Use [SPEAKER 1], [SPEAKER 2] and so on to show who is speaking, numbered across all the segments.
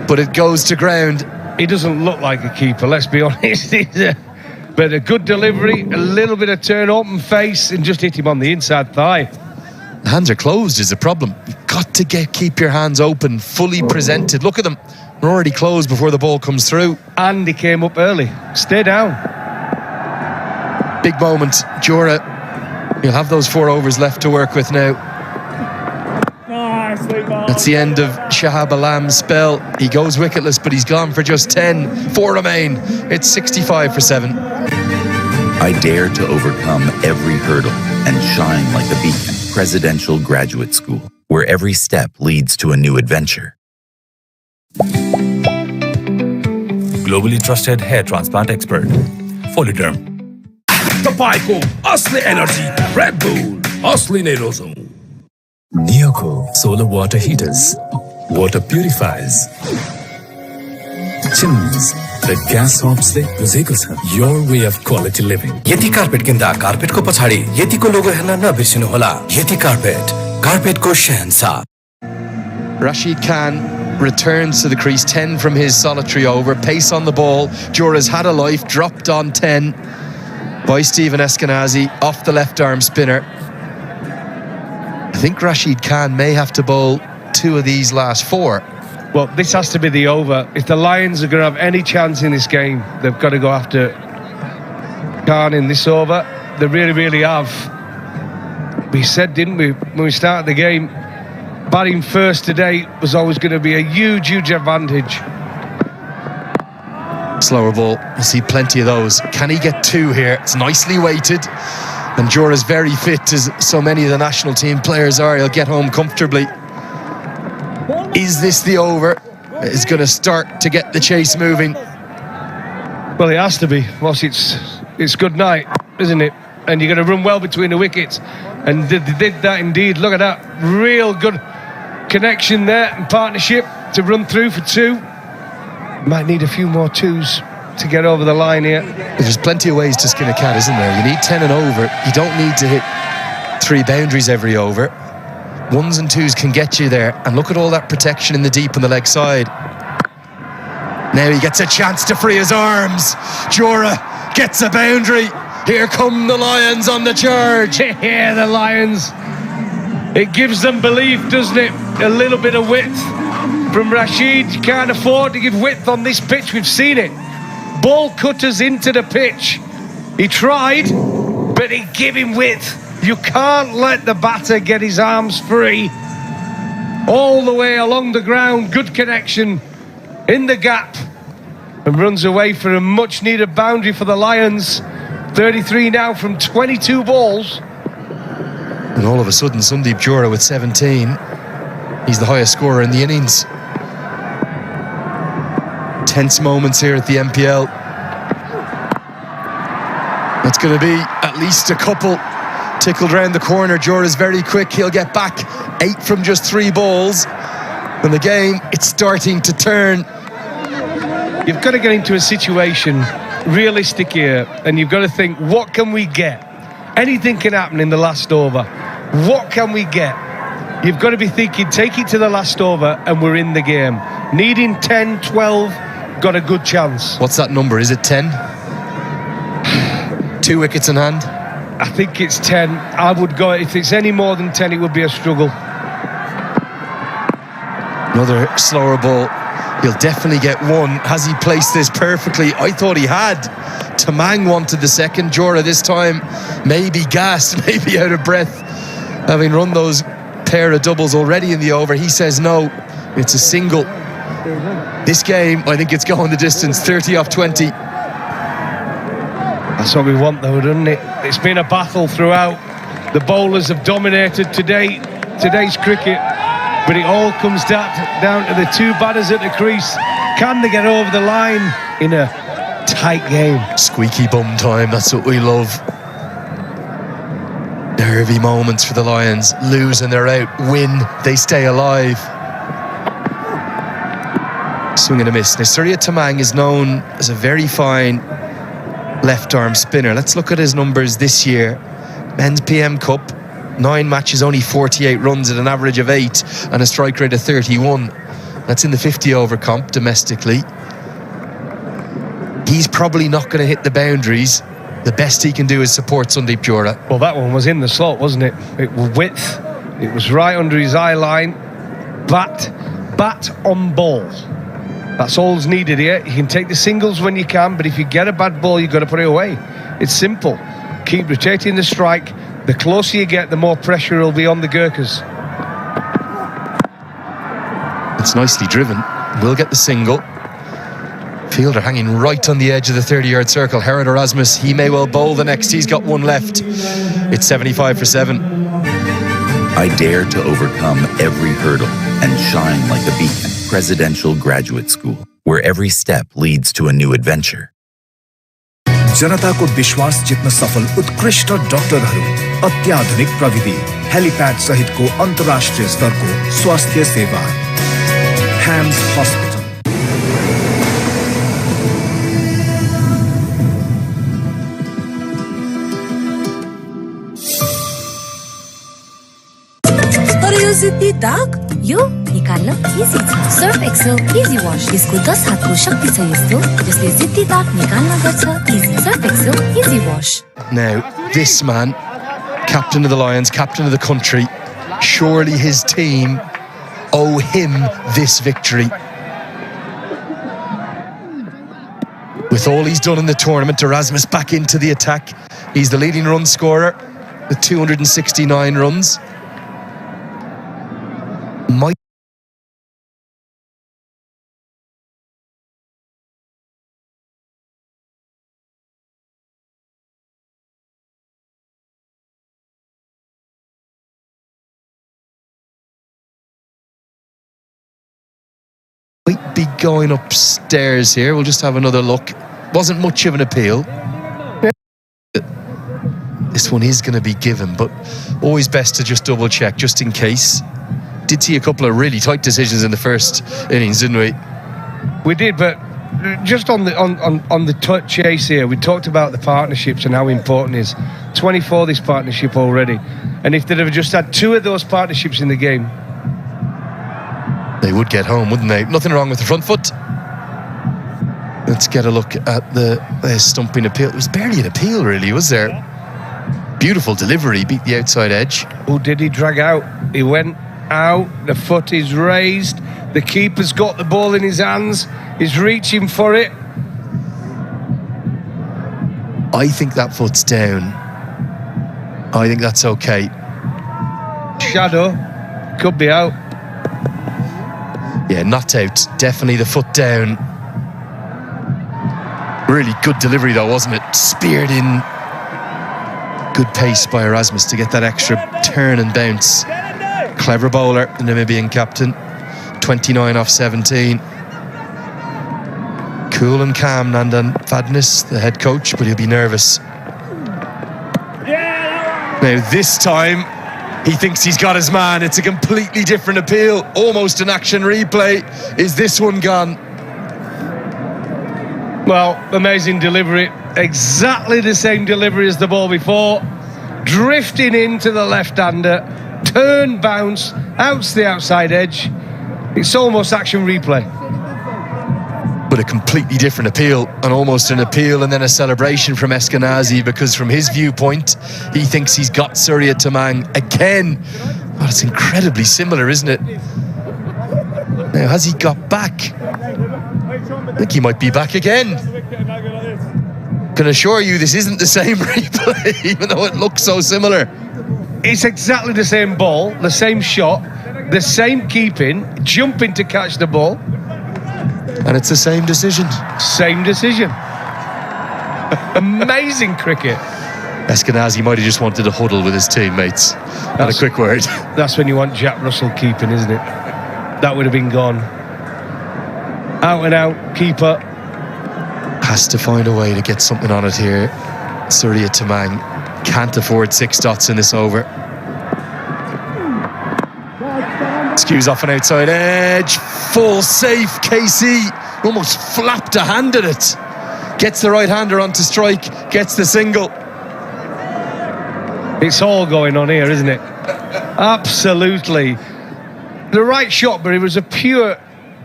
[SPEAKER 1] but it goes to ground.
[SPEAKER 2] He doesn't look like a keeper, let's be honest. But a good delivery, a little bit of turn, open face, and just hit him on the inside thigh.
[SPEAKER 1] The hands are closed is the problem. You've got to keep your hands open, fully presented. Look at them. They're already closed before the ball comes through.
[SPEAKER 2] And he came up early. Stay down.
[SPEAKER 1] Big moment. Jura, you'll have those 4 overs left to work with now. That's the end of Shahab Alam's spell. He goes wicketless, but he's gone for just 10. 4 remain. It's 65 for 7.
[SPEAKER 3] I dare to overcome every hurdle and shine like a beacon. Presidential Graduate School, where every step leads to a new adventure.
[SPEAKER 4] Globally trusted hair transplant expert, Foliderm.
[SPEAKER 5] Tapaico, Asli Energy, Red Bull, Asli Nerozone.
[SPEAKER 6] Neoco solar water heaters, water purifiers, chimneys, the gas hobs le guzeको छ. Your way of quality living.
[SPEAKER 5] Yeti carpet kinda carpet ko pachadi Yeti ko logo herna nabirsiनु hola. Yeti carpet ko shehensa.
[SPEAKER 1] Rashid Khan returns to the crease, 10 from his solitary over. Pace on the ball. Jura's had a life, dropped on 10 by Stephen Eskenazi off the left arm spinner. I think Rashid Khan may have to bowl 2 of these last 4.
[SPEAKER 2] Well, this has to be the over. If the Lions are going to have any chance in this game, they've got to go after Khan in this over. They really, really have. We said, didn't we, when we started the game, batting first today was always going to be a huge, huge advantage.
[SPEAKER 1] Slower ball. We'll see plenty of those. Can he get 2 here? It's nicely weighted. And Jura's very fit, as so many of the national team players are. He'll get home comfortably. Is this the over? It's going to start to get the chase moving.
[SPEAKER 2] Well, it has to be. Ross, it's good night, isn't it? And you're going to run well between the wickets. And they did that indeed. Look at that. Real good connection there and partnership to run through for 2. Might need a few more 2s to get over the line here.
[SPEAKER 1] There's plenty of ways to skin a cat, isn't there? You need 10 and over. You don't need to hit 3 boundaries every over. 1s and 2s can get you there. And look at all that protection in the deep on the leg side. Now he gets a chance to free his arms. Jura gets a boundary. Here come the Lions on the charge.
[SPEAKER 2] Yeah, the Lions. It gives them belief, doesn't it? A little bit of width from Rashid. You can't afford to give width on this pitch. We've seen it. Ball cutters into the pitch. He tried, but he gave him width. You can't let the batter get his arms free. All the way along the ground, good connection in the gap, and runs away for a much needed boundary for the Lions. 33 now from 22 balls.
[SPEAKER 1] And all of a sudden, Sundeep Jura with 17. He's the highest scorer in the innings. Tense moments here at the NPL. That's going to be at least a couple. Tickled round the corner. Jura's very quick. He'll get back 8 from just 3 balls. And the game, it's starting to turn.
[SPEAKER 2] You've got to get into a situation realistic here, and you've got to think, what can we get? Anything can happen in the last over. What can we get? You've got to be thinking, take it to the last over and we're in the game. Needing 10, 12, got a good chance.
[SPEAKER 1] What's that number? Is it 10? 2 wickets in hand?
[SPEAKER 2] I think it's 10. I would go, if it's any more than 10, it would be a struggle.
[SPEAKER 1] Another slower ball. He'll definitely get 1. Has he placed this perfectly? I thought he had. Tamang wanted the second. Jura this time maybe gassed, maybe out of breath, having run those pair of doubles already in the over. He says no, it's a single. This game, I think it's going the distance. 30 off 20.
[SPEAKER 2] That's what we want though, doesn't it? It's been a battle throughout. The bowlers have dominated today's cricket, but it all comes down to the 2 batters at the crease. Can they get over the line in a tight game?
[SPEAKER 1] Squeaky bum time, that's what we love. Nervy moments for the Lions. Lose and they're out. Win, they stay alive. Swing and a miss. Now Surya Tamang is known as a very fine left arm spinner. Let's look at his numbers this year. Men's PM Cup, 9 matches, only 48 runs at an average of 8 and a strike rate of 31. That's in the 50 over comp domestically. He's probably not going to hit the boundaries. The best he can do is support Sandeep Jora.
[SPEAKER 2] Well, that one was in the slot, wasn't it? It was width. It was right under his eye line. Bat on ball. That's all's needed here. You can take the singles when you can, but if you get a bad ball, you've got to put it away. It's simple. Keep rotating the strike. The closer you get, the more pressure will be on the Gurkhas.
[SPEAKER 1] It's nicely driven. Will get the single. Fielder hanging right on the edge of the 30-yard circle. Herod Erasmus, he may well bowl the next. He's got one left. It's 75 for 7.
[SPEAKER 3] I dare to overcome every hurdle and shine like a beacon. Presidential Graduate School, where every step leads to a new adventure.
[SPEAKER 7] जनताको विश्वास जित्न सफल उत्कृष्ट डाक्टरहरू, अत्याधुनिक प्रविधि, helipad सहितको अन्तर्राष्ट्रिय स्तरको स्वास्थ्य सेवा, हैम्स हस्पिटल।
[SPEAKER 8] जिद्दी दाग यो निकाल्न इजी छ। सर्फ एक्सेल इजी वाश, यसको 10 हातको शक्ति छ यस्तो जसले जिद्दी दाग निकाल्न गर्छ easy. Surf Excel easy wash.
[SPEAKER 1] Now this man, captain of the Lions, captain of the country, surely his team owe him this victory. With all he's done in the tournament, Erasmus back into the attack. He's the leading run scorer with 269 runs. Might be going upstairs here. We'll just have another look. Wasn't much of an appeal. This one is going to be given, but always best to just double check just in case. Did see a couple of really tight decisions in the first innings, didn't we?
[SPEAKER 2] We did, but just on the chase here, we talked about the partnerships and how important it is. 24 this partnership already, and if they'd have just had 2 of those partnerships in the game,
[SPEAKER 1] they would get home, wouldn't they? Nothing wrong with the front foot. Let's get a look at the stumping appeal. It was barely an appeal, really, was there? Beautiful delivery, beat the outside edge.
[SPEAKER 2] Who did he drag out? He went out, the foot is raised, the keeper's got the ball in his hands, he's reaching for it.
[SPEAKER 1] I think that foot's down. I think that's okay.
[SPEAKER 2] Shadow, could be out.
[SPEAKER 1] Yeah, not out. Definitely the foot down. Really good delivery though, wasn't it? Speared in. Good pace by Erasmus to get that extra turn and bounce. Clever bowler, the Namibian captain. 29 off 17. Cool and calm, Nandan Fadnis, the head coach, but he'll be nervous. Now this time, he thinks he's got his man. It's a completely different appeal. Almost an action replay. Is this one gone?
[SPEAKER 2] Well, amazing delivery. Exactly the same delivery as the ball before. Drifting into the left-hander. Turn, bounce, out to the outside edge. It's almost action replay.
[SPEAKER 1] But a completely different appeal, and almost an appeal and then a celebration from Eskenazi, because from his viewpoint, he thinks he's got Surya Tamang again. Well, it's incredibly similar, isn't it? Now, has he got back? I think he might be back again. Can assure you this isn't the same replay, even though it looks so similar.
[SPEAKER 2] It's exactly the same ball, the same shot, the same keeping, jumping to catch the ball.
[SPEAKER 1] And it's the same decision.
[SPEAKER 2] Same decision. Amazing cricket.
[SPEAKER 1] Eskenazi might have just wanted to huddle with his teammates. Had a quick word.
[SPEAKER 2] That's when you want Jack Russell keeping, isn't it? That would have been gone. Out and out, keeper.
[SPEAKER 1] Has to find a way to get something on it here. Surya Tamang can't afford 6 dots in this over. Skews off an outside edge. Full safe, KC. Almost flapped a hand at it. Gets the right-hander onto strike. Gets the single.
[SPEAKER 2] It's all going on here, isn't it? Absolutely. The right shot, but it was a pure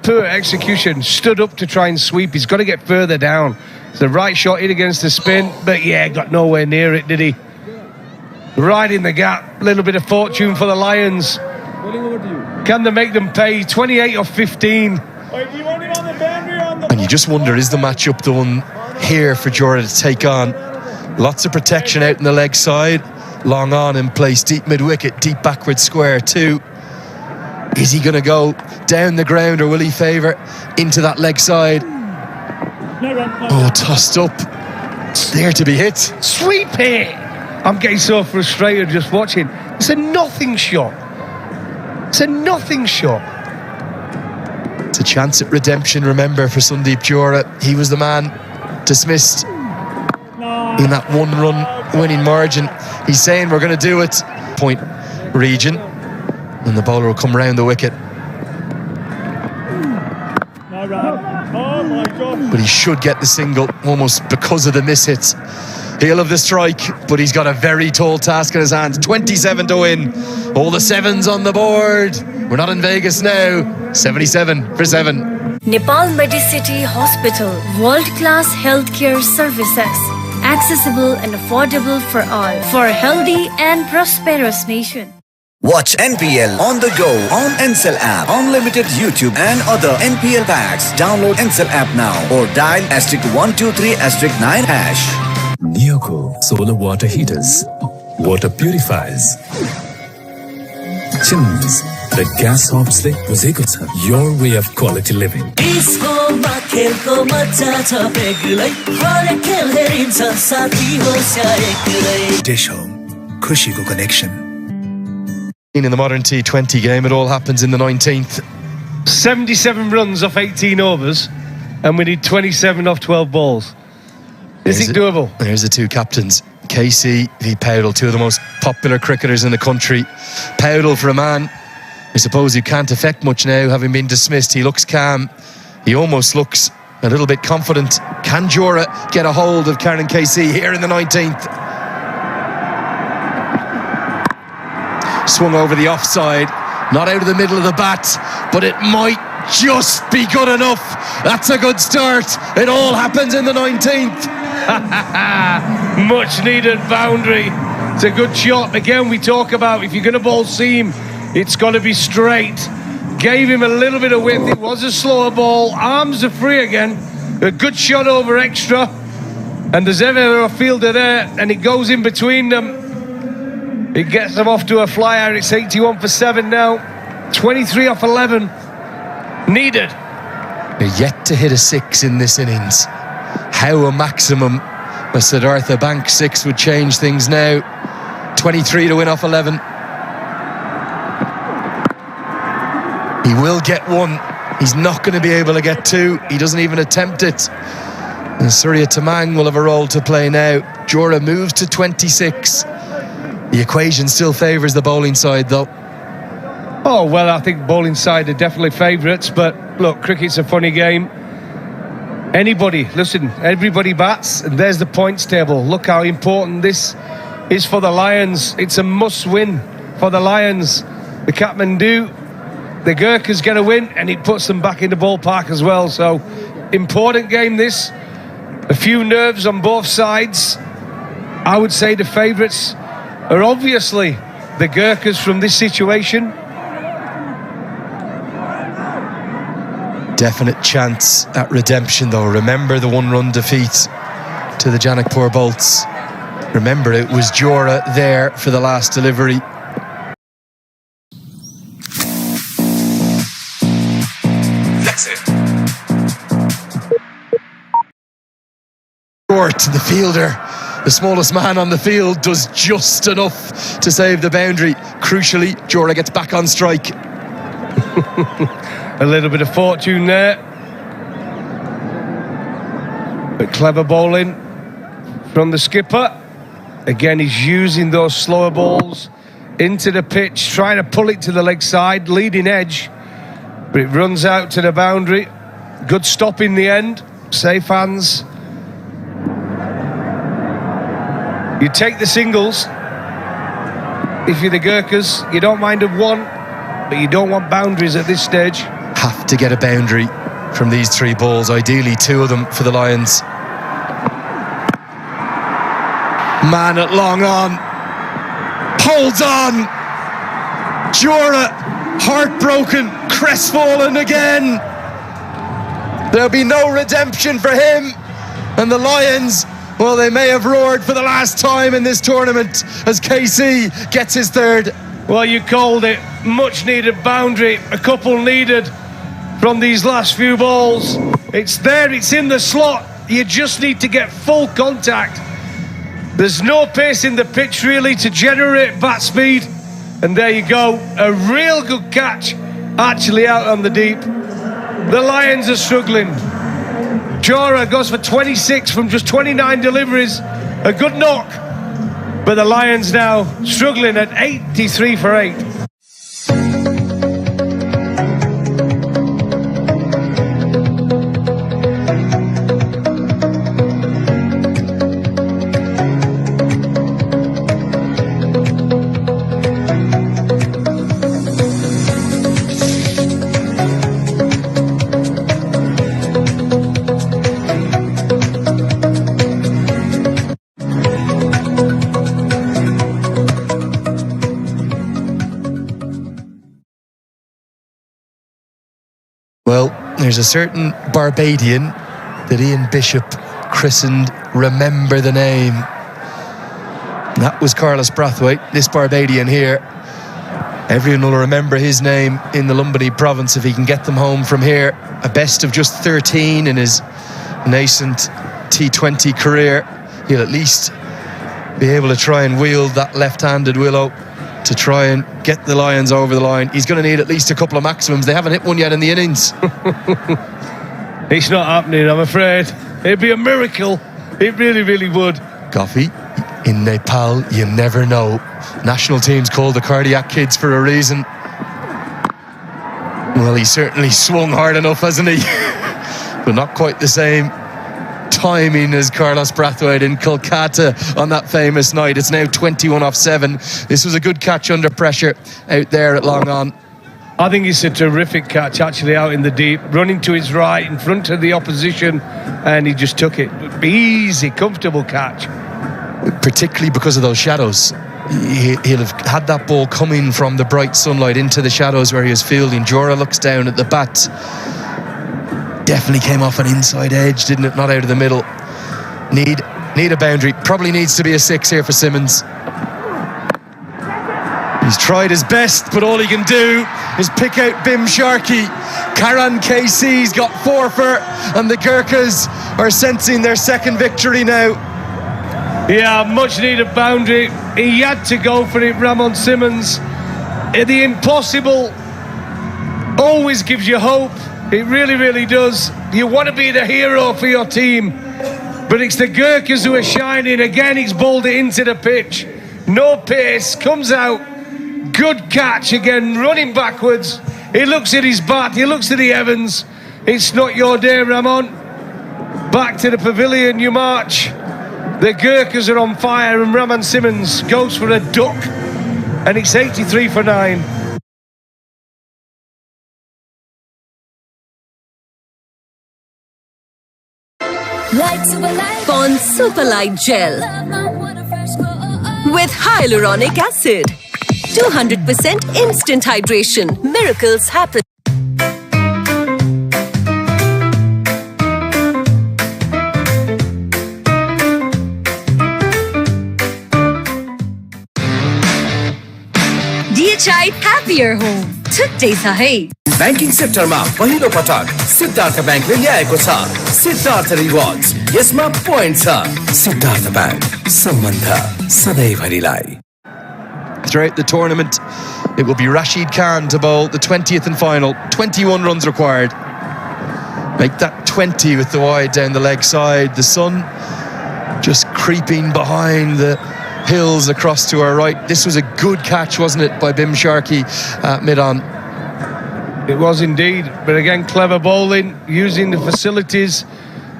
[SPEAKER 2] poor execution. Stood up to try and sweep. He's got to get further down. It's the right shot in against the spin, but yeah, got nowhere near it, did he? Right in the gap. Little bit of fortune for the Lions. Can they make them pay? 28 or 15.
[SPEAKER 1] And you just wonder, is the matchup the one here for Jorah to take on? Lots of protection out in the leg side. Long on in place, deep mid-wicket, deep backward square too. Is he going to go down the ground or will he favour into that leg side? Oh, tossed up. It's there to be hit.
[SPEAKER 2] Sweep it! I'm getting so frustrated just watching. It's a nothing shot. It's a nothing shot.
[SPEAKER 1] It's a chance at redemption, remember, for Sandeep Johra. He was the man dismissed in that one-run winning margin. He's saying we're going to do it. Point region. And the bowler will come round the wicket. But he should get the single almost because of the mishits. He'll have the strike, but he's got a very tall task in his hands. 27 to win. All the sevens on the board. We're not in Vegas now. 77 for 7.
[SPEAKER 8] Nepal Medicity Hospital, world-class healthcare services, accessible and affordable for all, for a healthy and prosperous nation.
[SPEAKER 5] Watch NPL on the go on Ncell app, unlimited YouTube and other NPL packs. Download Ncell app now or dial *123*9#.
[SPEAKER 6] Neoco solar water heaters, water purifiers, chimneys, the gas hobs ले बुझेको छ. Your way of quality living.
[SPEAKER 7] Dish Home, खुशीको connection.
[SPEAKER 1] In the modern T20 game, it all happens in the 19th.
[SPEAKER 2] 77 runs off 18 overs, and we need 27 off 12 balls. Is it doable?
[SPEAKER 1] There's the two captains, Casey v Powell, two of the most popular cricketers in the country. Powell, for a man, I suppose, who can't affect much now, having been dismissed. He looks calm. He almost looks a little bit confident. Can Johra get a hold of Karen Casey here in the 19th? Swung over the offside, not out of the middle of the bat, but it might just be good enough. That's a good start. It all happens in the 19th.
[SPEAKER 2] Much needed boundary. It's a good shot. Again, we talk about if you're going to bowl seam, it's got to be straight. Gave him a little bit of width. It was a slower ball. Arms are free again. A good shot over extra. And there's ever a fielder there, and it goes in between them. It gets them off to a flyer. It's 81 for 7 now. 23 off 11. Needed.
[SPEAKER 1] They're yet to hit a 6 in this innings. How a maximum a Siddhartha Bank 6 would change things now. 23 to win off 11. He will get 1. He's not going to be able to get 2. He doesn't even attempt it. And Surya Tamang will have a role to play now. Johra moves to 26. The equation still favours the bowling side, though.
[SPEAKER 2] Oh, well, I think bowling side are definitely favourites, but look, cricket's a funny game. Anybody, listen, everybody bats, and there's the points table. Look how important this is for the Lions. It's a must-win for the Lions. The Kathmandu, the Gurkhas get a win, and it puts them back in the ballpark as well. So, important game this. A few nerves on both sides. I would say the favourites are obviously the Gurkhas from this situation.
[SPEAKER 1] Definite chance at redemption, though. Remember the 1-run defeat to the Janakpur Bolts. Remember, it was Johra there for the last delivery.
[SPEAKER 5] That's it.
[SPEAKER 1] Short, the fielder, the smallest man on the field, does just enough to save the boundary. Crucially, Johra gets back on strike.
[SPEAKER 2] A little bit of fortune there. But clever bowling from the skipper. Again, he's using those slower balls into the pitch, trying to pull it to the leg side, leading edge. But it runs out to the boundary. Good stop in the end. Safe hands. You take the singles. If you're the Gurkhas, you don't mind a 1, but you don't want boundaries at this stage.
[SPEAKER 1] have to get a boundary from these 3 balls, ideally 2 of them for the Lions. Man at long on, holds on. Jura, heartbroken, crestfallen again. There'll be no redemption for him. And the Lions, well, they may have roared for the last time in this tournament as KC gets his 3rd.
[SPEAKER 2] Well, you called it. Much needed boundary. A couple needed from these last few balls. It's there, it's in the slot. You just need to get full contact. There's no pace in the pitch really to generate bat speed. And there you go, a real good catch actually out on the deep. The Lions are struggling. Jora goes for 26 from just 29 deliveries. A good knock. But the Lions now struggling at 83 for 8.
[SPEAKER 1] Well, there's a certain Barbadian that Ian Bishop christened Remember the Name. That was Carlos Brathwaite, this Barbadian here. Everyone will remember his name in the Lumbini province if he can get them home from here. A best of just 13 in his nascent T20 career. He'll at least be able to try and wield that left-handed willow to try and get the Lions over the line. He's going to need at least a couple of maximums. They haven't hit one yet in the innings.
[SPEAKER 2] It's not happening, I'm afraid. It'd be a miracle. It really, really would.
[SPEAKER 1] Goffey, in Nepal, you never know. National team's called the cardiac kids for a reason. Well, he certainly swung hard enough, hasn't he? But not quite the same timing as Carlos Brathwaite in Kolkata on that famous night. It's now 21 off 7. This was a good catch under pressure out there at long on.
[SPEAKER 2] I think it's a terrific catch actually out in the deep, running to his right in front of the opposition, and he just took it. Easy, comfortable catch.
[SPEAKER 1] Particularly because of those shadows. He'll have had that ball coming from the bright sunlight into the shadows where he was fielding. Jora looks down at the bat. Definitely came off an inside edge, didn't it? Not out of the middle. Need a boundary. Probably needs to be a 6 here for Simmons. He's tried his best, but all he can do is pick out Bim Sharkey. Karan KC's got 4 for, and the Gurkhas are sensing their 2nd victory now.
[SPEAKER 2] Yeah, much needed boundary. He had to go for it, Ramon Simmons. The impossible always gives you hope. It really, really does. You want to be the hero for your team, but it's the Gurkhas who are shining. Again, he's bowled it into the pitch. No pace, comes out. Good catch again, running backwards. He looks at his bat, he looks at the heavens. It's not your day, Ramon. Back to the pavilion you march. The Gurkhas are on fire, and Ramon Simmons goes for a duck, and it's 83 for 9.
[SPEAKER 9] Pond Super Light Gel with hyaluronic acid. 200% instant hydration. Miracles happen. DHI Happier Home. छुट्टै छ है।
[SPEAKER 10] Banking सेक्टरमा पहिलो पटक सिद्धार्थ बैंकले ल्याएको छ Siddharth rewards. यसमा पोइन्ट छ। सिद्धार्थ बैंक, सम्बन्ध सधैँभरिलाई।
[SPEAKER 1] Throughout the tournament, it will be Rashid Khan to bowl the 20th and final. 21 runs required. Make that 20 with the wide down the leg side. The sun just creeping behind the hills across to our right. This was a good catch, wasn't it, by Bim Sharkey mid-on.
[SPEAKER 2] It was indeed, but again, clever bowling, using the facilities.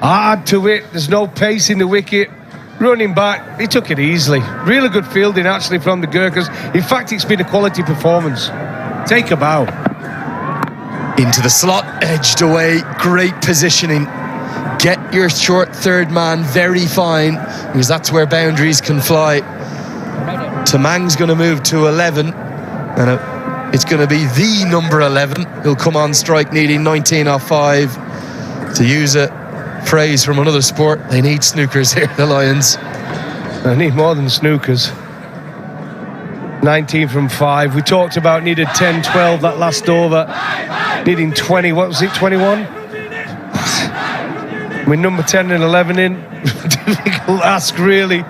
[SPEAKER 2] Hard to hit, there's no pace in the wicket. Running back, he took it easily. Really good fielding actually from the Gurkhas. In fact, it's been a quality performance. Take a bow.
[SPEAKER 1] Into the slot, edged away, great positioning. Get your short third man very fine, because that's where boundaries can fly. Tamang's going to move to 11, and it's going to be the number 11 who'll come on strike, needing 19 off 5. To use a phrase from another sport, they need snookers here, the Lions.
[SPEAKER 2] They need more than snookers. 19 from 5. We talked about needed 10, 12 that last over. Needing 20, what was it, 21? With number 10 and 11 in. Difficult ask, really.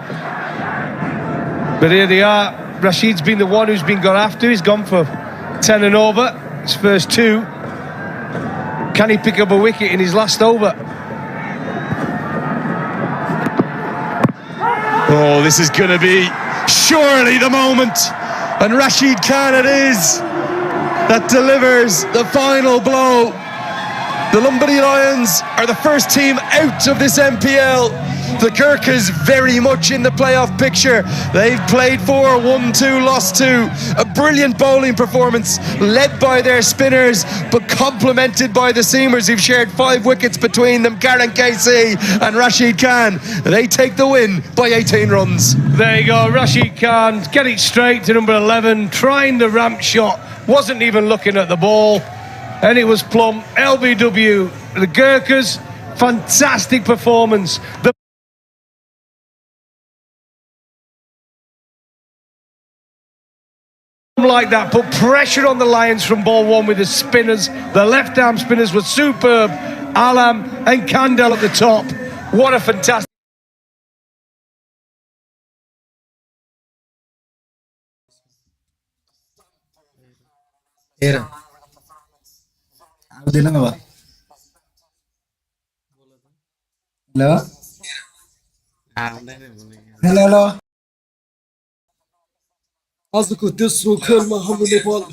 [SPEAKER 2] But here they are. Rashid's been the one who's been gone after. He's gone for 10 and over. His first 2. Can he pick up a wicket in his last over?
[SPEAKER 1] Oh, this is going to be surely the moment. And Rashid Khan it is that delivers the final blow. The Lumbini Lions are the first team out of this NPL. The Gurkhas very much in the playoff picture. They've played 4, won 2, lost 2. A brilliant bowling performance led by their spinners, but complemented by the seamers who've shared 5 wickets between them, Karen KC and Rashid Khan. They take the win by 18 runs.
[SPEAKER 2] There you go, Rashid Khan, get it straight to number 11, trying the ramp shot, wasn't even looking at the ball, and it was plumb. LBW, the Gurkhas, fantastic performance. Like that, put pressure on the Lions from ball 1 with the spinners. The left arm spinners were superb. Alam and Kandel at the top. What a fantastic.
[SPEAKER 11] Hello. Hello. As the good this will kill my humble Nepal.